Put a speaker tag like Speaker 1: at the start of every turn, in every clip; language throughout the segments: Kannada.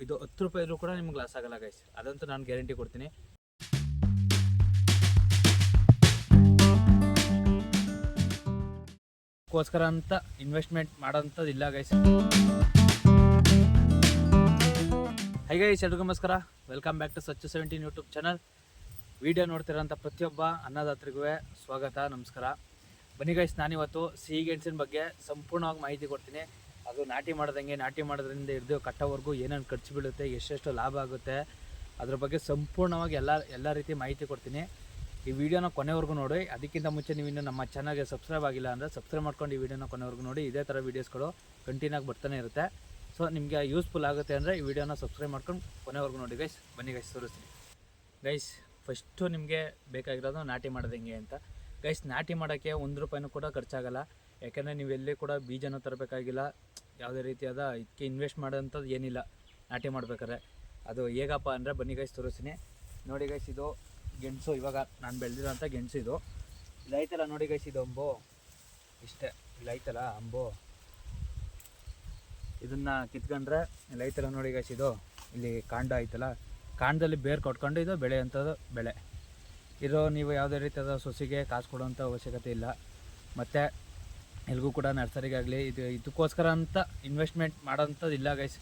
Speaker 1: ಇದು 10 ರೂಪಾಯಿ ಇದ್ರೂ ಕೂಡ ನಿಮ್ಗೆ ಲಾಸ್ ಆಗಲ್ಲ ಗೈಸ್, ಅದಂತೂ ನಾನು ಗ್ಯಾರಂಟಿ ಕೊಡ್ತೀನಿ. ಗೋಸ್ಕರ ಅಂತ ಇನ್ವೆಸ್ಟ್ಮೆಂಟ್ ಮಾಡೋಂಥದ್ದು ಇಲ್ಲ ಗೈಸ್. ಹೈ ಗೈಸ್, ಎಲ್ರಿಗೂ ನಮಸ್ಕಾರ. ವೆಲ್ಕಮ್ ಬ್ಯಾಕ್ ಟು ಸ್ವಚ್ಛ 17 ಯೂಟ್ಯೂಬ್ ಚಾನಲ್. ವಿಡಿಯೋ ನೋಡ್ತಿರೋಂಥ ಪ್ರತಿಯೊಬ್ಬ ಅನ್ನದಾತರಿಗೂ ಸ್ವಾಗತ, ನಮಸ್ಕಾರ. ಬನ್ನಿ ಗೈಸ್, ನಾನಿವತ್ತು ಸಿಹಿ ಗೆಣಸಿನ ಬಗ್ಗೆ ಸಂಪೂರ್ಣವಾಗಿ ಮಾಹಿತಿ ಕೊಡ್ತೀನಿ. ಅದು ನಾಟಿ ಮಾಡೋದಂಗೆ, ನಾಟಿ ಮಾಡೋದ್ರಿಂದ ಹಿಡಿದು ಕಟ್ಟೋವರೆಗೂ ಏನೇನು ಖರ್ಚು ಬೀಳುತ್ತೆ, ಎಷ್ಟೆಷ್ಟು ಲಾಭ ಆಗುತ್ತೆ, ಅದ್ರ ಬಗ್ಗೆ ಸಂಪೂರ್ಣವಾಗಿ ಎಲ್ಲ ರೀತಿ ಮಾಹಿತಿ ಕೊಡ್ತೀನಿ. ಈ ವಿಡಿಯೋನ ಕೊನೆವರೆಗೂ ನೋಡಿ. ಅದಕ್ಕಿಂತ ಮುಂಚೆ ನೀವು ಇನ್ನೂ ನಮ್ಮ ಚಾನಲ್ಗೆ ಸಬ್ಸ್ಕ್ರೈಬ್ ಆಗಿಲ್ಲ ಅಂದರೆ ಸಬ್ಸ್ಕ್ರೈಬ್ ಮಾಡ್ಕೊಂಡು ಈ ವಿಡಿಯೋನ ಕೊನೆವರೆಗೂ ನೋಡಿ. ಇದೇ ಥರ ವೀಡಿಯೋಸ್ಗಳು ಕಂಟಿನ್ಯೂ ಆಗಿ ಬರ್ತಾನೆ ಇರುತ್ತೆ. ಸೊ ನಿಮಗೆ ಯೂಸ್ಫುಲ್ ಆಗುತ್ತೆ ಅಂದರೆ ಈ ವಿಡಿಯೋನ ಸಬ್ಸ್ಕ್ರೈಬ್ ಮಾಡ್ಕೊಂಡು ಕೊನೆವರೆಗೂ ನೋಡಿ ಗೈಸ್. ಬನ್ನಿ ಗೈಸ್, ತೋರಿಸ್ತೀನಿ ಗೈಸ್. ಫಸ್ಟು ನಿಮಗೆ ಬೇಕಾಗಿರೋದು ನಾಟಿ ಮಾಡೋದು ಹೆಂಗೆ ಅಂತ ಗೈಸ್. ನಾಟಿ ಮಾಡೋಕ್ಕೆ 1 ರೂಪಾಯಿನೂ ಕೂಡ ಖರ್ಚಾಗಲ್ಲ. ಯಾಕೆಂದರೆ ನೀವು ಎಲ್ಲಿ ಕೂಡ ಬೀಜನೂ ತರಬೇಕಾಗಿಲ್ಲ, ಯಾವುದೇ ರೀತಿಯಾದ ಇದಕ್ಕೆ ಇನ್ವೆಸ್ಟ್ ಮಾಡೋಂಥದ್ದು ಏನಿಲ್ಲ ನಾಟಿ ಮಾಡ್ಬೇಕಾದ್ರೆ. ಅದು ಹೇಗಪ್ಪ ಅಂದರೆ ಬನ್ನಿ ಗೈಸ್, ತೋರಿಸ್ತೀನಿ ನೋಡಿ ಗೈಸ್. ಇದು ಗೆಣಸು, ಇವಾಗ ನಾನು ಬೆಳೆದಿರೋಂಥ ಗೆಣಸು. ಇದು ಐತಲ್ಲ ನೋಡಿ ಗೈಸ್, ಇದು ಅಂಬು ಇಷ್ಟೇ. ಐತಲ್ಲ ಅಂಬು, ಇದನ್ನು ಕಿತ್ಕೊಂಡ್ರೆ ಐತಲ್ಲ ನೋಡಿ ಗೈಸ್. ಇದು ಇಲ್ಲಿ ಕಾಂಡ ಐತಲ್ಲ, ಕಾಂಡದಲ್ಲಿ ಬೇರು ಕೊಟ್ಕೊಂಡು ಇದು ಬೆಳೆಯುವಂಥದ್ದು ಬೆಳೆ. ಇದು ನೀವು ಯಾವುದೇ ರೀತಿಯಾದ ಸೊಸಿಗೆ ಕಾಸು ಕೊಡುವಂಥ ಅವಶ್ಯಕತೆ ಇಲ್ಲ. ಮತ್ತು ಎಲ್ಗೂ ಕೂಡ ನರ್ಸರಿಗಾಗಲಿ ಇದಕ್ಕೋಸ್ಕರ ಅಂತ ಇನ್ವೆಸ್ಟ್ಮೆಂಟ್ ಮಾಡೋಂಥದ್ದು ಇಲ್ಲ ಗೈಸ್.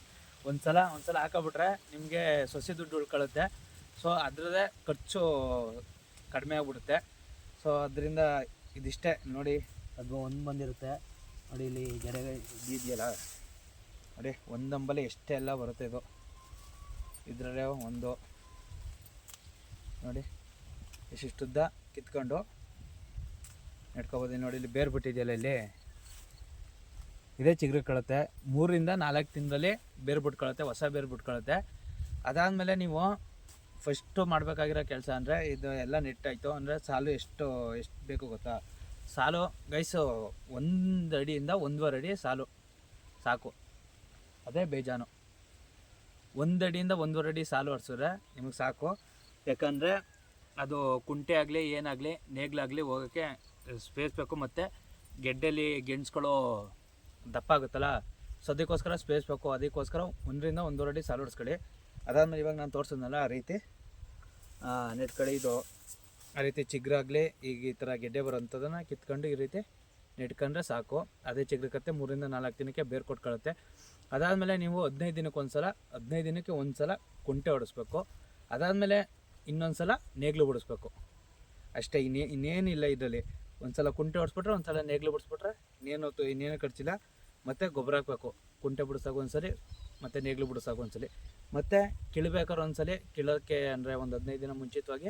Speaker 1: ಒಂದು ಸಲ ಹಾಕೋಬಿಟ್ರೆ ನಿಮಗೆ ಸೊಸೆ ದುಡ್ಡು ಉಳ್ಕೊಳ್ಳುತ್ತೆ. ಸೊ ಅದರದ್ದೇ ಖರ್ಚು ಕಡಿಮೆ ಆಗಿಬಿಡುತ್ತೆ. ಸೊ ಅದರಿಂದ ಇದಿಷ್ಟೇ ನೋಡಿ. ಅದು ಒಂದು ಬಂದಿರುತ್ತೆ ನೋಡಿ, ಇಲ್ಲಿ ಗೆರೆ ಇದೆಯಲ್ಲ ನೋಡಿ, ಒಂದಂಬಲ್ಲಿ ಎಷ್ಟೆಲ್ಲ ಬರುತ್ತೆ. ಇದು ಇದರಲ್ಲೇ ಒಂದು ನೋಡಿ ಎಷ್ಟಿಷ್ಟುದ್ದ ಕಿತ್ಕೊಂಡು ನೆಡ್ಕೊಬೋದು ನೋಡಿ. ಇಲ್ಲಿ ಬೇರು ಬಿಟ್ಟಿದೆಯಲ್ಲ, ಇಲ್ಲಿ ಇದೇ ಚಿಗುರುಕೊಳ್ಳುತ್ತೆ. 3 ರಿಂದ 4 ತಿಂಗಳಲ್ಲಿ ಬೇರು ಬಿಟ್ಕೊಳ್ಳುತ್ತೆ, ಹೊಸ ಬೇರು ಬಿಟ್ಕೊಳ್ಳುತ್ತೆ. ಅದಾದಮೇಲೆ ನೀವು ಫಸ್ಟು ಮಾಡಬೇಕಾಗಿರೋ ಕೆಲಸ ಅಂದರೆ ಇದು ಎಲ್ಲ ನೆಟ್ಟಾಯಿತು ಅಂದರೆ ಸಾಲು ಎಷ್ಟು ಬೇಕು ಗೊತ್ತಾ? ಸಾಲು ಗೈಸು 1 ಅಡಿಯಿಂದ 1.5 ಅಡಿ ಸಾಲು ಸಾಕು, ಅದೇ ಬೇಜಾನು. 1 ಅಡಿಯಿಂದ 1.5 ಅಡಿ ಸಾಲು ಹೊಡ್ಸಿದ್ರೆ ನಿಮಗೆ ಸಾಕು. ಯಾಕಂದರೆ ಅದು ಕುಂಟೆ ಆಗಲಿ ಏನಾಗಲಿ ನೇಗ್ಲಾಗಲಿ ಹೋಗೋಕ್ಕೆ ಸ್ಪೇಸ್ ಬೇಕು. ಮತ್ತು ಗೆಡ್ಡೆಯಲ್ಲಿ ಗೆಣಸುಗಳು ದಪ್ಪ ಆಗುತ್ತಲ್ಲ, ಸೊ ಅದಕ್ಕೋಸ್ಕರ ಸ್ಪೇಸ್ ಬೇಕು. ಅದಕ್ಕೋಸ್ಕರ 1 ರಿಂದ 1.5 ಅಡಿ ಸಾಲು ಹೊಡ್ಸ್ಕೊಳ್ಳಿ. ಅದಾದಮೇಲೆ ಇವಾಗ ನಾನು ತೋರಿಸಿದ್ನಲ್ಲ ಆ ರೀತಿ ನೆಟ್ಕೊಳ್ಳಿ. ಇದು ಆ ರೀತಿ ಚಿಗುರಾಗಲಿ ಈಗ ಈ ಥರ ಗೆಡ್ಡೆ ಬರೋಂಥದ್ದನ್ನು ಕಿತ್ಕೊಂಡು ಈ ರೀತಿ ನೆಟ್ಕೊಂಡ್ರೆ ಸಾಕು. ಅದೇ ಚಿಗುರಕತ್ತೆ 3 ರಿಂದ 4 ದಿನಕ್ಕೆ ಬೇರು ಕೊಟ್ಕೊಳ್ಳುತ್ತೆ. ಅದಾದಮೇಲೆ ನೀವು 15 ದಿನಕ್ಕೆ ಒಂದು ಸಲ ಕುಂಟೆ ಹೊಡಿಸ್ಬೇಕು. ಅದಾದಮೇಲೆ ಇನ್ನೊಂದು ಸಲ ನೇಗ್ಲು ಬಿಡಿಸ್ಬೇಕು ಅಷ್ಟೇ. ಇನ್ನೇನಿಲ್ಲ ಇದರಲ್ಲಿ. ಒಂದು ಸಲ ಕುಂಟೆ ಹೊಡಿಸ್ಬಿಟ್ರೆ ಒಂದು ಸಲ ನೇಗ್ಲು ಬಿಡಿಸ್ಬಿಟ್ರೆ ಇನ್ನೇನು ಖರ್ಚಿಲ್ಲ. ಮತ್ತು ಗೊಬ್ಬರ ಹಾಕಬೇಕು. ಕುಂಟೆ ಬಿಡಿಸಾಗ ಒಂದ್ಸಲಿ ಮತ್ತು ನೇಗ್ಲು ಬಿಡಿಸಾಗ ಒಂದ್ಸಲಿ. ಮತ್ತು ಕಿಳ್ಬೇಕಾದ್ರೆ ಒಂದ್ಸಲಿ ಕಿಳೋಕ್ಕೆ ಅಂದರೆ ಒಂದು 15 ದಿನ ಮುಂಚಿತವಾಗಿ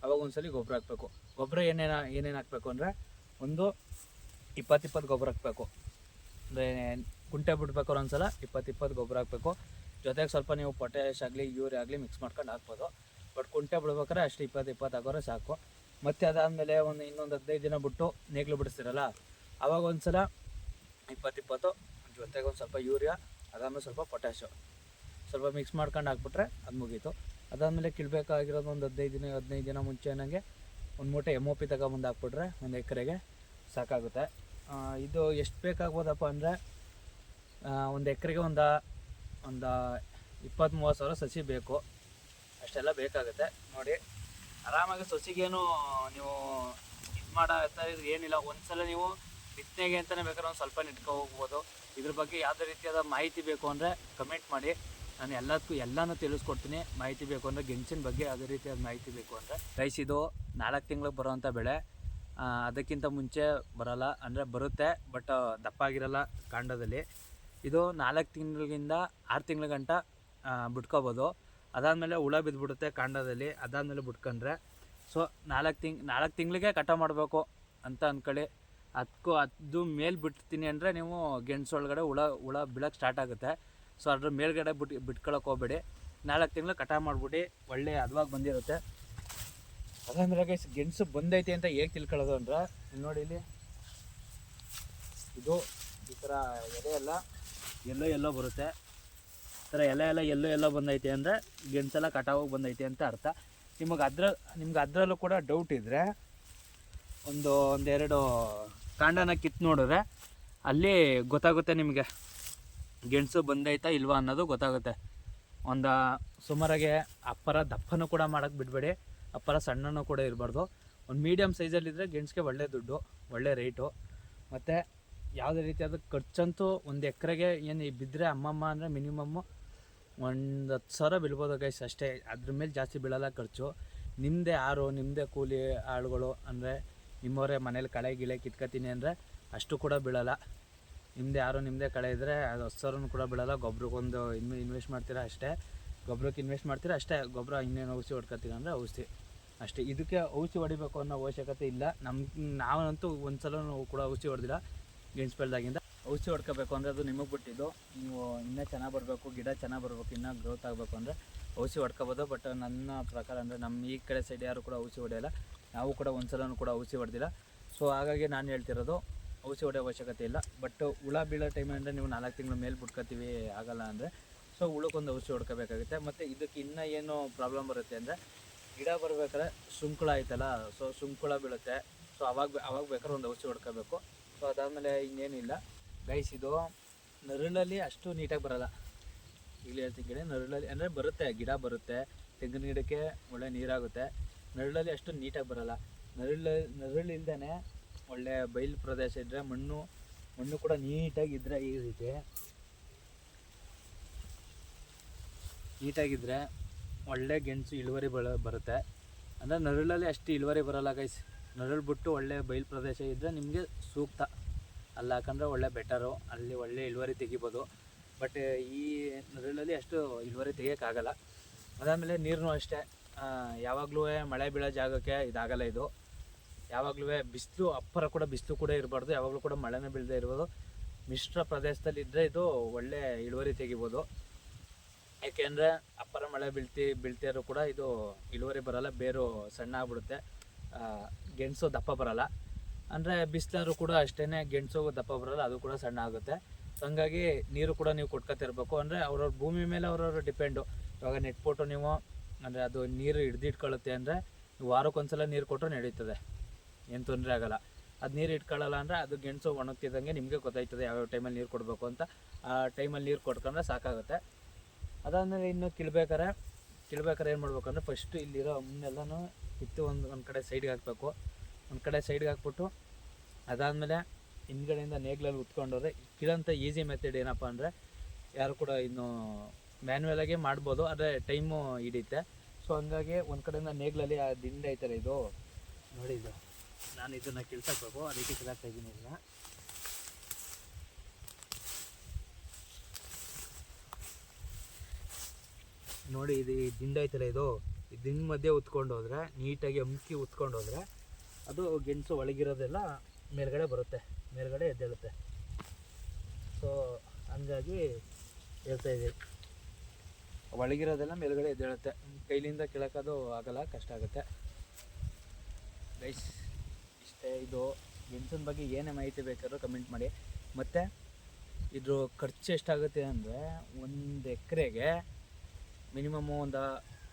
Speaker 1: ಅವಾಗ ಒಂದ್ಸಲಿ ಗೊಬ್ಬರ ಹಾಕಬೇಕು. ಗೊಬ್ಬರ ಏನೇನು ಹಾಕಬೇಕು ಅಂದರೆ ಒಂದು 20 ಗೊಬ್ಬರ ಹಾಕಬೇಕು. ಅಂದರೆ ಕುಂಟೆ ಬಿಡ್ಬೇಕಾದ್ರೆ ಒಂದ್ಸಲ 20 ಗೊಬ್ಬರ ಹಾಕಬೇಕು. ಜೊತೆಗೆ ಸ್ವಲ್ಪ ನೀವು ಪೊಟ್ಯಾಶ್ ಆಗಲಿ ಯೂರಿಯಾ ಆಗಲಿ ಮಿಕ್ಸ್ ಮಾಡ್ಕೊಂಡು ಹಾಕ್ಬೋದು. ಬಟ್ ಕುಂಟೆ ಬಿಡ್ಬೇಕಾದ್ರೆ ಅಷ್ಟು 20 ಹಾಕೋರೆ ಸಾಕು. ಮತ್ತು ಅದಾದಮೇಲೆ ಇನ್ನೊಂದು 15 ದಿನ ಬಿಟ್ಟು ನೇಗ್ಲು ಬಿಡಿಸ್ತಿರಲ್ಲ, ಆವಾಗ ಒಂದು ಸಲ 20 ಜೊತೆಗೆ ಒಂದು ಸ್ವಲ್ಪ ಯೂರಿಯಾ, ಅದಾದಮೇಲೆ ಸ್ವಲ್ಪ ಪೊಟ್ಯಾಶು ಸ್ವಲ್ಪ ಮಿಕ್ಸ್ ಮಾಡ್ಕೊಂಡು ಹಾಕ್ಬಿಟ್ರೆ ಅದು ಮುಗೀತು. ಅದಾದಮೇಲೆ ಕಿಳ್ಬೇಕಾಗಿರೋದು ಒಂದು 15 ದಿನ ಮುಂಚೆ ನನಗೆ ಒಂದು ಮೂಟೆ MOP ತಗೊಬಂದು ಹಾಕ್ಬಿಟ್ರೆ 1 ಎಕರೆಗೆ ಸಾಕಾಗುತ್ತೆ. ಇದು ಎಷ್ಟು ಬೇಕಾಗ್ಬೋದಪ್ಪ ಅಂದರೆ ಒಂದು ಎಕರೆಗೆ ಒಂದು 20-30 ಸಾವಿರ ಸಸಿ ಬೇಕು, ಅಷ್ಟೆಲ್ಲ ಬೇಕಾಗುತ್ತೆ ನೋಡಿ. ಆರಾಮಾಗಿ ಸಸಿಗೇನು ನೀವು ಇದು ಮಾಡೋ ಏನಿಲ್ಲ. ಒಂದ್ಸಲ ನೀವು ಬಿತ್ತನೆಗೆ ಅಂತಲೇ ಬೇಕಾದ್ರೆ ಒಂದು ಸ್ವಲ್ಪ ನೆಟ್ಕೊ ಹೋಗ್ಬೋದು. ಇದ್ರ ಬಗ್ಗೆ ಯಾವುದೇ ರೀತಿಯಾದ ಮಾಹಿತಿ ಬೇಕು ಅಂದರೆ ಕಮೆಂಟ್ ಮಾಡಿ, ನಾನು ಎಲ್ಲನೂ ತಿಳಿಸ್ಕೊಡ್ತೀನಿ. ಮಾಹಿತಿ ಬೇಕು ಅಂದರೆ ಗೆಣಸಿನ ಬಗ್ಗೆ ಯಾವುದೇ ರೀತಿಯಾದ ಮಾಹಿತಿ ಬೇಕು ಅಂದರೆ ಗೈಸ್, ಇದು 4 ತಿಂಗಳಿಗೆ ಬರೋವಂಥ ಬೆಳೆ. ಅದಕ್ಕಿಂತ ಮುಂಚೆ ಬರೋಲ್ಲ, ಅಂದರೆ ಬರುತ್ತೆ ಬಟ್ ದಪ್ಪಾಗಿರಲ್ಲ ಕಾಂಡದಲ್ಲಿ. ಇದು 4 ತಿಂಗಳಿಂದ 6 ತಿಂಗಳ ಗಂಟ ಬಿಟ್ಕೋಬೋದು. ಅದಾದಮೇಲೆ ಹುಳ ಬಿದ್ದುಬಿಡುತ್ತೆ ಕಾಂಡದಲ್ಲಿ. ಅದಾದಮೇಲೆ ಬಿಟ್ಕೊಂಡ್ರೆ ಸೊ 4 ತಿಂಗಳಿಗೆ ಕಟ ಮಾಡಬೇಕು ಅಂತ ಅಂದ್ಕೊಳ್ಳಿ. ಅದು ಮೇಲೆ ಬಿಡ್ತೀನಿ ಅಂದರೆ ನೀವು ಗೆಣಸು ಒಳಗಡೆ ಹುಳ ಬೀಳೋಕ್ಕೆ ಸ್ಟಾರ್ಟ್ ಆಗುತ್ತೆ. ಸೊ ಅದ್ರ ಮೇಲ್ಗಡೆ ಬಿಟ್ಕೊಳ್ಳೋಕೆ ಹೋಗಬೇಡಿ. 4 ತಿಂಗಳು ಕಟ ಮಾಡಿಬಿಟ್ಟು ಒಳ್ಳೆ ಹದವಾಗಿ ಬಂದಿರುತ್ತೆ. ಅದಾದಮೇಲೆ ಗೆಣಸು ಬಂದೈತೆ ಅಂತ ಹೇಗೆ ತಿಳ್ಕೊಳ್ಳೋದು ಅಂದರೆ ನೋಡಿ, ಇಲ್ಲಿ ಇದು ಈ ಥರ ಎಲೆ ಎಲ್ಲ ಎಲ್ಲೋ ಬರುತ್ತೆ. ಈ ಥರ ಎಲೆ ಎಲ್ಲೋ ಬಂದೈತೆ ಅಂದರೆ ಗೆಣಸೆಲ್ಲ ಕಟಾವಾಗಿ ಬಂದೈತೆ ಅಂತ ಅರ್ಥ. ನಿಮ್ಗೆ ಅದರಲ್ಲೂ ಕೂಡ ಡೌಟ್ ಇದ್ದರೆ ಒಂದೆರಡು ಕಾಂಡನ ಕಿತ್ತು ನೋಡಿದ್ರೆ ಅಲ್ಲಿ ಗೊತ್ತಾಗುತ್ತೆ ನಿಮಗೆ ಗೆಣಸು ಬಂದೈತಾ ಇಲ್ವಾ ಅನ್ನೋದು ಗೊತ್ತಾಗುತ್ತೆ. ಒಂದು ಸುಮಾರಾಗೆ ಅಪ್ಪರ ದಪ್ಪನೂ ಕೂಡ ಮಾಡೋಕ್ಕೆ ಬಿಡಬೇಡಿ, ಅಪ್ಪರ ಸಣ್ಣನೂ ಕೂಡ ಇರಬಾರ್ದು. ಒಂದು ಮೀಡಿಯಮ್ ಸೈಜಲ್ಲಿದ್ದರೆ ಗೆಣಸಿಗೆ ಒಳ್ಳೆ ದುಡ್ಡು, ಒಳ್ಳೆ ರೇಟು. ಮತ್ತು ಯಾವುದೇ ರೀತಿಯಾದ ಖರ್ಚಂತೂ ಒಂದು ಎಕರೆಗೆ ಏನು ಬಿದ್ದರೆ ಅಮ್ಮಮ್ಮ ಅಂದರೆ ಮಿನಿಮಮ್ಮು ಒಂದು 10,000 ಬೀಳ್ಬೋದು ಗೈಸ್ ಅಷ್ಟೇ. ಅದ್ರ ಮೇಲೆ ಜಾಸ್ತಿ ಬೀಳಲ್ಲ ಖರ್ಚು. ನಿಮ್ಮದೇ ನಿಮ್ಮದೇ ಕೂಲಿ ಆಳುಗಳು ಅಂದರೆ ನಿಮ್ಮವರೇ ಮನೇಲಿ ಕಳೆ ಗಿಳೆ ಕಿತ್ಕೊತೀನಿ ಅಂದರೆ ಅಷ್ಟು ಕೂಡ ಬೀಳಲ್ಲ. ನಿಮ್ಮದೇ ಕಳೆ ಇದ್ದರೆ ಅದು 10,000 ಕೂಡ ಬೀಳಲ್ಲ. ಗೊಬ್ಬರಕ್ಕೊಂದು ಇನ್ವೆಸ್ಟ್ ಮಾಡ್ತೀರಾ ಅಷ್ಟೇ, ಗೊಬ್ಬರಕ್ಕೆ ಇನ್ವೆಸ್ಟ್ ಮಾಡ್ತೀರಾ ಅಷ್ಟೇ. ಗೊಬ್ಬರ ಇನ್ನೇನು ಔಷಧಿ ಹೊಡ್ಕೊತೀರ ಅಂದರೆ ಔಷಧಿ ಅಷ್ಟೇ. ಇದಕ್ಕೆ ಔಷಧಿ ಹೊಡಿಬೇಕು ಅನ್ನೋ ಅವಶ್ಯಕತೆ ಇಲ್ಲ. ನಾವಂತೂ ಒಂದು ಸಲ ಕೂಡ ಔಷಧಿ ಹೊಡೆದಿಲ್ಲ ಗೆಣಸು ಬೆಳೆದಾಗಿಂದ. ಔಷಧಿ ಹೊಡ್ಕೋಬೇಕು ಅಂದರೆ ಅದು ನಿಮಗೆ ಬಿಟ್ಟಿದ್ದು. ನೀವು ಇನ್ನೂ ಚೆನ್ನಾಗಿ ಬರಬೇಕು, ಗಿಡ ಚೆನ್ನಾಗಿ ಬರಬೇಕು, ಇನ್ನೂ ಗ್ರೋತ್ ಆಗಬೇಕು ಅಂದರೆ ಔಷಧಿ ಹೊಡ್ಕೋಬೋದು. ಬಟ್ ನನ್ನ ಪ್ರಕಾರ ಅಂದರೆ ನಮ್ಮ ಈ ಕಡೆ ಸೈಡ್ ಯಾರು ಕೂಡ ಔಷಧಿ ಹೊಡೆಯಲ್ಲ, ನಾವು ಕೂಡ ಒಂದು ಸಲನೂ ಕೂಡ ಔಷಧಿ ಹೊಡೆದಿಲ್ಲ. ಸೊ ಹಾಗಾಗಿ ನಾನು ಹೇಳ್ತಿರೋದು ಔಷಧಿ ಹೊಡೆಯೋ ಅವಶ್ಯಕತೆ ಇಲ್ಲ. ಬಟ್ ಹುಳ ಬೀಳೋ ಟೈಮಂದರೆ ನೀವು 4 ತಿಂಗಳ ಮೇಲೆ ಬಿಟ್ಕೊತೀವಿ ಆಗಲ್ಲ ಅಂದರೆ ಸೊ ಹುಳಕ್ಕೊಂದು ಔಷಧಿ ಹೊಡ್ಕೋಬೇಕಾಗುತ್ತೆ. ಮತ್ತು ಇದಕ್ಕೆ ಇನ್ನೂ ಏನು ಪ್ರಾಬ್ಲಮ್ ಬರುತ್ತೆ ಅಂದರೆ ಗಿಡ ಬರ್ಬೇಕಾದ್ರೆ ಶೃಂಖಲ ಆಯ್ತಲ್ಲ, ಸೊ ಶೃಂಖಲ ಬೀಳುತ್ತೆ. ಸೊ ಅವಾಗ ಬೇಕಾದ್ರೆ ಒಂದು ಔಷಧಿ ಹೊಡ್ಕೋಬೇಕು. ಸೊ ಅದಾದಮೇಲೆ ಇನ್ನೇನಿಲ್ಲ ಗೈಸ್. ಇದು ನರಳಲ್ಲಿ ಅಷ್ಟು ನೀಟಾಗಿ ಬರೋಲ್ಲ. ಇಲ್ಲಿ ಹೇಳ್ತಿದ್ದೀನಿ ನರಳಲ್ಲಿ ಅಂದರೆ ಬರುತ್ತೆ, ಗಿಡ ಬರುತ್ತೆ, ತೆಂಗಿನ ಗಿಡಕ್ಕೆ ಒಳ್ಳೆ ನೀರಾಗುತ್ತೆ. ನರಳಲ್ಲಿ ಅಷ್ಟು ನೀಟಾಗಿ ಬರೋಲ್ಲ. ನರಳಿಲ್ದೇ ಒಳ್ಳೆ ಬಯಲು ಪ್ರದೇಶ ಇದ್ದರೆ ಮಣ್ಣು ಕೂಡ ನೀಟಾಗಿದ್ದರೆ ಈ ರೀತಿ ನೀಟಾಗಿದ್ದರೆ ಒಳ್ಳೆ ಗೆಣಸು ಇಳುವರಿ ಬರುತ್ತೆ. ಅಂದರೆ ನರಳಲ್ಲಿ ಅಷ್ಟು ಇಳುವರಿ ಬರೋಲ್ಲ ಗೈಸ್. ನರಳು ಬಿಟ್ಟು ಒಳ್ಳೆ ಬಯಲು ಪ್ರದೇಶ ಇದ್ದರೆ ನಿಮಗೆ ಸೂಕ್ತ. ಅಲ್ಲಿ ಹಾಕಂದ್ರೆ ಒಳ್ಳೆ ಬೆಟರು, ಅಲ್ಲಿ ಒಳ್ಳೆ ಇಳುವರಿ ತೆಗಿಬೋದು. ಬಟ್ ಈ ನರಳಲ್ಲಿ ಅಷ್ಟು ಇಳುವರಿ ತೆಗಿಯೋಕ್ಕಾಗಲ್ಲ. ಅದಾದಮೇಲೆ ನೀರನ್ನು ಅಷ್ಟೇ, ಯಾವಾಗಲೂ ಮಳೆ ಬೀಳೋ ಜಾಗಕ್ಕೆ ಇದಾಗಲ್ಲ. ಇದು ಯಾವಾಗಲೂ ಬಿಸಿಲು ಅಪ್ಪರ ಕೂಡ ಬಿಸಿಲು ಕೂಡ ಇರಬಾರ್ದು, ಯಾವಾಗಲೂ ಕೂಡ ಮಳೆನೇ ಬೀಳದೇ ಇರ್ಬೋದು. ಮಿಶ್ರ ಪ್ರದೇಶದಲ್ಲಿ ಇದ್ದರೆ ಇದು ಒಳ್ಳೆ ಇಳುವರಿ ತೆಗಿಬೋದು. ಯಾಕೆಂದರೆ ಅಪ್ಪರ ಮಳೆ ಬೀಳ್ತಿರೋ ಕೂಡ ಇದು ಇಳುವರಿ ಬರೋಲ್ಲ, ಬೇರು ಸಣ್ಣ ಆಗ್ಬಿಡುತ್ತೆ, ಗೆಣಸು ದಪ್ಪ ಬರೋಲ್ಲ. ಅಂದರೆ ಬಿಸಿಲಾದ್ರು ಕೂಡ ಅಷ್ಟೇ, ಗೆಣಸು ದಪ್ಪ ಬರೋಲ್ಲ, ಅದು ಕೂಡ ಸಣ್ಣ ಆಗುತ್ತೆ. ಹಂಗಾಗಿ ನೀರು ಕೂಡ ನೀವು ಕೊಟ್ಕೊತಿರ್ಬೇಕು. ಅಂದರೆ ಅವ್ರವ್ರ ಭೂಮಿ ಮೇಲೆ ಅವ್ರವ್ರ ಡಿಪೆಂಡು. ಇವಾಗ ನೆಟ್ಬಿಟ್ಟು ನೀವು ಅಂದರೆ ಅದು ನೀರು ಹಿಡ್ದಿಟ್ಕೊಳ್ಳುತ್ತೆ ಅಂದರೆ ವಾರಕ್ಕೊಂದ್ಸಲ ನೀರು ಕೊಟ್ಟರು ನಡೀತದೆ, ಏನು ತೊಂದರೆ ಆಗೋಲ್ಲ. ಅದು ನೀರು ಇಟ್ಕೊಳ್ಳಲ್ಲ ಅಂದರೆ ಅದು ಗೆಣಸು ಒಣಗ್ತಿದ್ದಂಗೆ ನಿಮಗೆ ಗೊತ್ತಾಯ್ತದೆ ಯಾವ್ಯಾವ ಟೈಮಲ್ಲಿ ನೀರು ಕೊಡಬೇಕು ಅಂತ. ಆ ಟೈಮಲ್ಲಿ ನೀರು ಕೊಟ್ಕೊಂಡ್ರೆ ಸಾಕಾಗುತ್ತೆ. ಅದಾದಮೇಲೆ ಇನ್ನು ಕಿಳ್ಬೇಕಾರೆ ಏನು ಮಾಡ್ಬೇಕಂದ್ರೆ ಫಸ್ಟು ಇಲ್ಲಿರೋ ಮುನ್ನೆಲ್ಲನೂ ಕಿತ್ತು ಒಂದು ಕಡೆ ಸೈಡ್ಗೆ ಹಾಕಬೇಕು. ಒಂದು ಕಡೆ ಸೈಡ್ಗೆ ಹಾಕ್ಬಿಟ್ಟು ಅದಾದಮೇಲೆ ಹಿಂದ್ಗಡೆಯಿಂದ ನೇಗ್ಲಲ್ಲಿ ಉತ್ಕೊಂಡವ್ರೆ ಕಿಳಂಥ ಈಸಿ ಮೆಥಡ್ ಏನಪ್ಪ ಅಂದರೆ ಯಾರು ಕೂಡ ಇನ್ನು ಮ್ಯಾನ್ಯಲಾಗೆ ಮಾಡ್ಬೋದು, ಆದರೆ ಟೈಮು ಹಿಡಿಯುತ್ತೆ. ಸೊ ಹಂಗಾಗಿ ಒಂದು ಕಡೆಯಿಂದ ನೇಗ್ಲಲ್ಲಿ ಆ ದಿಂಡೆ ಐತಲ್ಲ ಇದು ನೋಡಿ, ಇದು ನಾನು ಇದನ್ನು ಕಿಳ್ಸಕ್ಬೇಕು, ಅದಕ್ಕೆ ಕಿಳಾಕ್ತಾ ಇದ್ದೀನಿ. ಈಗ ನೋಡಿ, ಇದು ದಿಂಡ ಐತಲ್ಲ ಇದು ದಿಂಡ ಮಧ್ಯೆ ಉತ್ಕೊಂಡು ಹೋದರೆ ನೀಟಾಗಿ ಅಮ್ಕಿ ಉತ್ಕೊಂಡು ಹೋದರೆ ಅದು ಗೆಣಸು ಒಳಗಿರೋದೆಲ್ಲ ಮೇಲ್ಗಡೆ ಬರುತ್ತೆ, ಮೇಲ್ಗಡೆ ಎದ್ದೇಳುತ್ತೆ. ಸೊ ಹಂಗಾಗಿ ಹೇಳ್ತಾಯಿದ್ದೀವಿ, ಒಳಗಿರೋದೆಲ್ಲ ಮೇಲ್ಗಡೆ ಎದ್ದೇಳುತ್ತೆ. ಕೈಲಿಂದ ಕೀಳೋಕ್ಕದು ಆಗಲ್ಲ, ಕಷ್ಟ ಆಗುತ್ತೆ ಗೈಸ್. ಇಷ್ಟೇ. ಇದು ಗೆಣಸಿನ ಬಗ್ಗೆ ಏನೇ ಮಾಹಿತಿ ಬೇಕಾದ್ರೂ ಕಮೆಂಟ್ ಮಾಡಿ. ಮತ್ತು ಇದ್ರ ಖರ್ಚು ಎಷ್ಟಾಗುತ್ತೆ ಅಂದರೆ ಒಂದು ಎಕರೆಗೆ ಮಿನಿಮಮ್ಮು ಒಂದು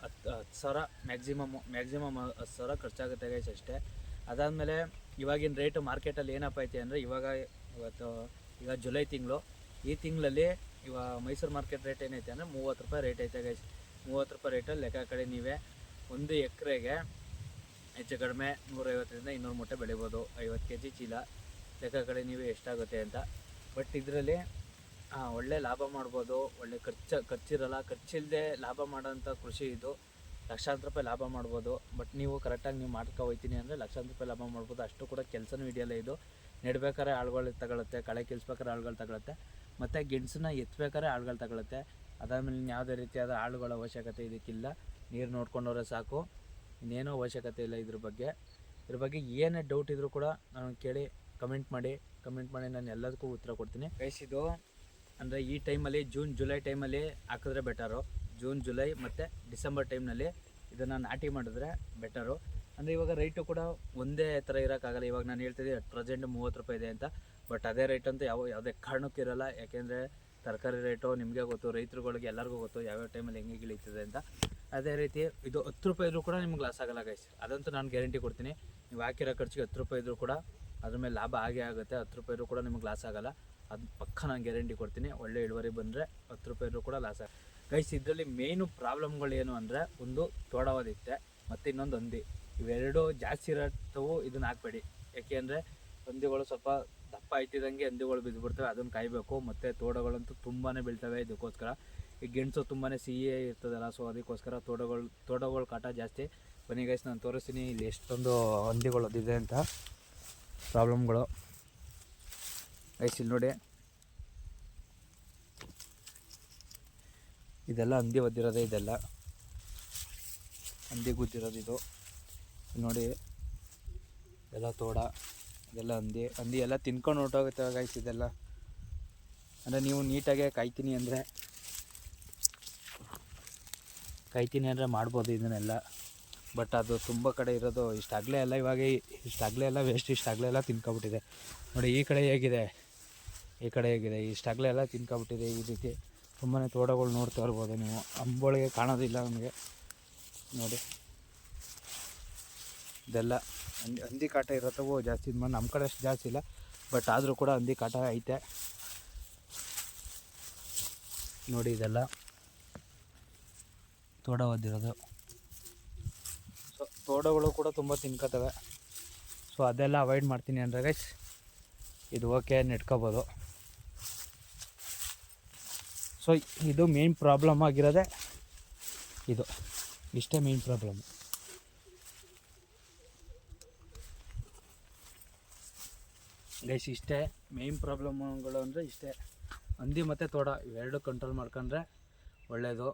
Speaker 1: 10,000, ಮ್ಯಾಕ್ಸಿಮಮ್ 10,000 ಖರ್ಚಾಗುತ್ತೆ ಗೈಸ್ ಅಷ್ಟೇ. ಅದಾದಮೇಲೆ ಇವಾಗಿನ ರೇಟು ಮಾರ್ಕೆಟಲ್ಲಿ ಏನಪ್ಪ ಐತೆ ಅಂದರೆ ಈಗ ಜುಲೈ ತಿಂಗಳು, ಈ ತಿಂಗಳಲ್ಲಿ ಇವಾಗ ಮೈಸೂರು ಮಾರ್ಕೆಟ್ ರೇಟ್ ಏನೈತೆ ಅಂದರೆ 30 ರೂಪಾಯಿ ರೇಟ್ ಐತೆ ಗೈಸ್. 30 ರೂಪಾಯಿ ರೇಟಲ್ಲಿ ಲೆಕ್ಕ ಕಡೆ ನೀವೇ ಒಂದು ಎಕರೆಗೆ ಹೆಚ್ಚು ಕಡಿಮೆ 150ರಿಂದ 200 ಮೂಟೆ ಬೆಳಿಬೋದು. 50 kg ಚೀಲ ಲೆಕ್ಕ ಕಡೆ ನೀವೇ ಎಷ್ಟಾಗುತ್ತೆ ಅಂತ. ಬಟ್ ಇದರಲ್ಲಿ ಒಳ್ಳೆ ಲಾಭ ಮಾಡ್ಬೋದು, ಒಳ್ಳೆ ಖರ್ಚಿರಲ್ಲ. ಖರ್ಚಿಲ್ಲದೆ ಲಾಭ ಮಾಡೋಂಥ ಕೃಷಿ ಇದು. ಲಕ್ಷಾಂತರ ರೂಪಾಯಿ ಲಾಭ ಮಾಡ್ಬೋದು. ಬಟ್ ನೀವು ಕರೆಕ್ಟಾಗಿ ನೀವು ಮಾಡ್ಕೊ ಹೋಗ್ತೀನಿ ಅಂದರೆ ಲಕ್ಷಾಂತರ ರೂಪಾಯಿ ಲಾಭ ಮಾಡ್ಬೋದು. ಅಷ್ಟು ಕೂಡ ಕೆಲಸನೂ ಹಿಡಿಯಲ್ಲ ಇದು. ನೆಡ್ಬೇಕಾದ್ರೆ ಆಳುಗಳು ತಗೊಳುತ್ತೆ, ಕಳೆ ಕಿಲ್ಸ್ಬೇಕಾದ್ರೆ ಆಳುಗಳು ತಗೊಳುತ್ತೆ, ಮತ್ತು ಗೆಣಸನ್ನ ಎತ್ತಬೇಕಾದ್ರೆ ಆಳುಗಳು ತಗೊಳುತ್ತೆ. ಅದಾದಮೇಲೆ ಯಾವುದೇ ರೀತಿಯಾದ ಆಳುಗಳ ಅವಶ್ಯಕತೆ ಇದಕ್ಕಿಲ್ಲ. ನೀರು ನೋಡ್ಕೊಂಡವ್ರೆ ಸಾಕು, ಇನ್ನೇನೂ ಅವಶ್ಯಕತೆ ಇಲ್ಲ. ಇದ್ರ ಬಗ್ಗೆ ಏನೇ ಡೌಟ್ ಇದ್ದರೂ ಕೂಡ ನಾನು ಕೇಳಿ ಕಮೆಂಟ್ ಮಾಡಿ ನಾನು ಎಲ್ಲದಕ್ಕೂ ಉತ್ತರ ಕೊಡ್ತೀನಿ ಗೈಸ್. ಇದು ಅಂದರೆ ಈ ಟೈಮಲ್ಲಿ ಜುಲೈ ಟೈಮಲ್ಲಿ ಹಾಕಿದ್ರೆ ಬೆಟರು. ಜುಲೈ ಮತ್ತು ಡಿಸೆಂಬರ್ ಟೈಮ್ನಲ್ಲಿ ಇದನ್ನು ನಾಟಿ ಮಾಡಿದ್ರೆ ಬೆಟರು. ಅಂದರೆ ಇವಾಗ ರೇಟು ಕೂಡ ಒಂದೇ ಥರ ಇರೋಕ್ಕಾಗಲ್ಲ. ಇವಾಗ ನಾನು ಹೇಳ್ತಿದ್ದೆ ಅಟ್ ಪ್ರೆಸೆಂಟ್ 30 ರೂಪಾಯಿ ಇದೆ ಅಂತ. ಬಟ್ ಅದೇ ರೇಟ್ ಅಂತ ಯಾವುದೇ ಕಾರಣಕ್ಕೂ ಇರೋಲ್ಲ. ಯಾಕೆಂದರೆ ತರಕಾರಿ ರೇಟು ನಿಮಗೆ ಗೊತ್ತು, ರೈತರುಗಳಿಗೆ ಎಲ್ಲರಿಗೂ ಗೊತ್ತು ಯಾವ್ಯಾವ ಟೈಮಲ್ಲಿ ಹೆಂಗೆ ಇಳಿತದೆ ಅಂತ. ಅದೇ ರೀತಿ ಇದು 10 ರೂಪಾಯಿ ಇದ್ರೂ ಕೂಡ ನಿಮ್ಗೆ ಲಾಸ್ ಆಗೋಲ್ಲ ಗೈಸ್, ಅದಂತೂ ನಾನು ಗ್ಯಾರಂಟಿ ಕೊಡ್ತೀನಿ. ನೀವು ಹಾಕಿರೋ ಖರ್ಚಿಗೆ 10 ರೂಪಾಯಿ ಇದ್ರೂ ಕೂಡ ಅದ್ರ ಮೇಲೆ ಲಾಭ ಆಗೇ ಆಗುತ್ತೆ. 10 ರೂಪಾಯಿ ಇದ್ರೂ ಕೂಡ ನಿಮ್ಗೆ ಲಾಸ್ ಆಗೋಲ್ಲ, ಅದು ಪಕ್ಕ ನಾನು ಗ್ಯಾರಂಟಿ ಕೊಡ್ತೀನಿ. ಒಳ್ಳೆ ಇಳುವರಿ ಬಂದರೆ 10 ರೂಪಾಯಿ ಇದ್ರೂ ಕೂಡ ಲಾಸ್ ಆಗುತ್ತೆ ಗೈಸ್ ಇದರಲ್ಲಿ ಮೇಯ್ನು ಪ್ರಾಬ್ಲಮ್ಗಳು ಏನು ಅಂದರೆ ಒಂದು ತೋಡವಾದಿತ್ತೆ ಮತ್ತು ಇನ್ನೊಂದು ಹಂದಿ. ಇವೆರಡು ಜಾಸ್ತಿ ಇರೋವು ಇದನ್ನ ಹಾಕಬೇಡಿ. ಯಾಕೆಂದರೆ ಹಂದಿಗಳು ಸ್ವಲ್ಪ ದಪ್ಪ ಆಯ್ತಿದ್ದಂಗೆ ಹಂದಿಗಳು ಬಿದ್ದುಬಿಡ್ತವೆ, ಅದನ್ನು ಕಾಯಬೇಕು. ಮತ್ತು ತೋಡಗಳಂತೂ ತುಂಬಾ ಬೀಳ್ತವೆ. ಇದಕ್ಕೋಸ್ಕರ ಈ ಗೆಣಸು ತುಂಬಾ ಸಿಹಿ ಇರ್ತದಲ್ಲ, ಸೊ ಅದಕ್ಕೋಸ್ಕರ ತೋಡಗಳು ಕಾಟ ಜಾಸ್ತಿ. ಬನ್ನಿ ಗೈಸ್ ನಾನು ತೋರಿಸ್ತೀನಿ ಇಲ್ಲಿ ಎಷ್ಟೊಂದು ಹಂದಿಗಳು ಇದೆ ಅಂತ ಪ್ರಾಬ್ಲಮ್ಗಳು. ಗೈಸ್ ಇಲ್ಲಿ ನೋಡಿ, ಇದೆಲ್ಲ ಹಂದಿ ಒದ್ದಿರೋದೆ, ಇದೆಲ್ಲ ಹಂದಿ ಗುದ್ದಿರೋದು ಇದು. ನೋಡಿ ಇದೆಲ್ಲ ತೋಡ, ಇದೆಲ್ಲ ಹಂದಿ ಎಲ್ಲ ತಿನ್ಕೊಂಡು ಹೊರಟೋಗುತ್ತೆ ಗೈಸ್ ಇದೆಲ್ಲ. ಅಂದರೆ ನೀವು ನೀಟಾಗೆ ಕಾಯ್ತೀನಿ ಅಂದರೆ ಮಾಡ್ಬೋದು ಇದನ್ನೆಲ್ಲ. ಬಟ್ ಅದು ತುಂಬ ಕಡೆ ಇರೋದು ಇಷ್ಟಾಗಲೇ ಎಲ್ಲ ವೇಸ್ಟ್. ಇಷ್ಟಾಗಲೇ ಎಲ್ಲ ತಿನ್ಕೊಬಿಟ್ಟಿದೆ. ನೋಡಿ ಈ ಕಡೆ ಹೇಗಿದೆ, ಇಷ್ಟಾಗಲೇ ಎಲ್ಲ ತಿನ್ಕೊಬಿಟ್ಟಿದೆ. ಈ ರೀತಿ ತುಂಬಾ ತೋಡಗಳು ನೋಡ್ತಾ ಇರ್ಬೋದು ನೀವು. ಅಂಬೋಳಿಗೆ ಕಾಣೋದಿಲ್ಲ ನಮಗೆ. ನೋಡಿ ಇದೆಲ್ಲ ಹಂದಿ ಕಾಟ ಇರತ್ತವೋ ಜಾಸ್ತಿ. ನಮ್ಮ ಕಡೆ ಅಷ್ಟು ಜಾಸ್ತಿ ಇಲ್ಲ, ಬಟ್ ಆದರೂ ಕೂಡ ಹಂದಿ ಕಾಟ ಐತೆ. ನೋಡಿ ಇದೆಲ್ಲ ತೋಡ ಒದ್ದಿರೋದು. ಸೊ ತೋಡಗಳು ಕೂಡ ತುಂಬ ತಿನ್ಕೋತವೆ. ಸೊ ಅದೆಲ್ಲ ಅವಾಯ್ಡ್ ಮಾಡ್ತೀನಿ ಅಂದರೆ ಗೈಸ್ ಇದು ಓಕೆ, ನೆಟ್ಕೋಬೋದು. ಸೊ ಇದು ಮೇನ್ ಪ್ರಾಬ್ಲಮ್ ಆಗಿರೋದೆ ಇದು, ಇಷ್ಟೇ ಮೇನ್ ಪ್ರಾಬ್ಲಮ್. ಗೈಸ್ ಇಷ್ಟೇ ಮೇನ್ ಪ್ರಾಬ್ಲಮ್ಗಳು ಅಂದರೆ ಇಷ್ಟೇ. ಹಂದಿ ಮತ್ತು ತೋಡ ಇವೆರಡು ಕಂಟ್ರೋಲ್ ಮಾಡ್ಕೊಂಡ್ರೆ ಒಳ್ಳೆಯದು.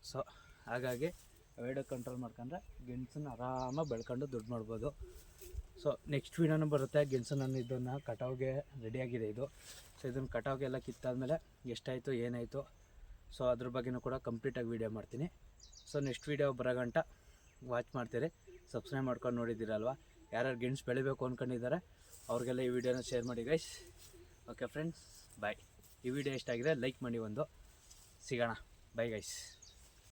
Speaker 1: ಸೊ ಹಾಗಾಗಿ ಅವೆರಡು ಕಂಟ್ರೋಲ್ ಮಾಡ್ಕೊಂಡ್ರೆ ಗೆಣಸನ್ನು ಆರಾಮಾಗಿ ಬೆಳ್ಕೊಂಡು ದುಡ್ಡು ಮಾಡ್ಬೋದು. ಸೊ ನೆಕ್ಸ್ಟ್ ವೀಡಿಯೋನೂ ಬರುತ್ತೆ. ಗೆಣಸನ್ನು ಇದನ್ನು ಕಟಾವ್ಗೆ ರೆಡಿಯಾಗಿದೆ ಇದು. ಸೊ ಇದನ್ನು ಕಟಾವ್ಗೆ ಎಲ್ಲ ಕಿತ್ತಾದ್ಮೇಲೆ ಎಷ್ಟಾಯಿತು ಏನಾಯಿತು, ಸೊ ಅದ್ರ ಬಗ್ಗೆನೂ ಕೂಡ ಕಂಪ್ಲೀಟಾಗಿ ವೀಡಿಯೋ ಮಾಡ್ತೀನಿ. ಸೊ ನೆಕ್ಸ್ಟ್ ವೀಡಿಯೋ ಬರೋಗಂಟ ವಾಚ್ ಮಾಡ್ತೀರಿ. ಸಬ್ಸ್ಕ್ರೈಬ್ ಮಾಡ್ಕೊಂಡು ನೋಡಿದ್ದೀರಲ್ವ. ಯಾರ್ಯಾರು ಗೆಣಸು ಬೆಳಿಬೇಕು ಅಂದ್ಕೊಂಡಿದ್ದಾರೆ ಅವ್ರಿಗೆಲ್ಲ ಈ ವಿಡಿಯೋನ ಶೇರ್ ಮಾಡಿ ಗೈಸ್. ಓಕೆ ಫ್ರೆಂಡ್ಸ್, ಬಾಯ್. ಈ ವಿಡಿಯೋ ಇಷ್ಟ ಆಗಿದೆ ಲೈಕ್ ಮಾಡಿ. ಸಿಗೋಣ, ಬೈ ಗೈಸ್.